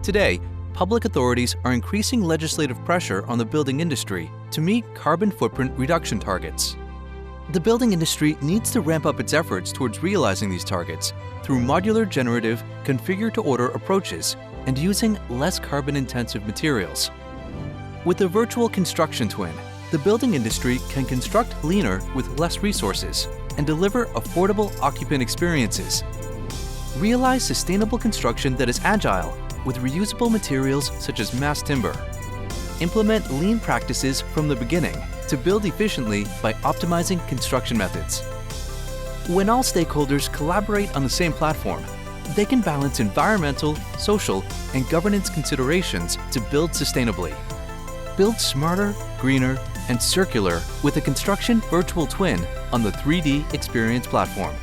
Today, public authorities are increasing legislative pressure on the building industry to meet carbon footprint reduction targets. The building industry needs to ramp up its efforts towards realizing these targets through modular generative, configure-to-order approaches and using less carbon-intensive materials. With the virtual construction twin, the building industry can construct leaner with less resources and deliver affordable occupant experiences. Realize sustainable construction that is agile with reusable materials such as mass timber. Implement lean practices from the beginning to build efficiently by optimizing construction methods. When all stakeholders collaborate on the same platform, they can balance environmental, social, and governance considerations to build sustainably. Build smarter, greener, and circular with a construction virtual twin on the 3D Experience platform.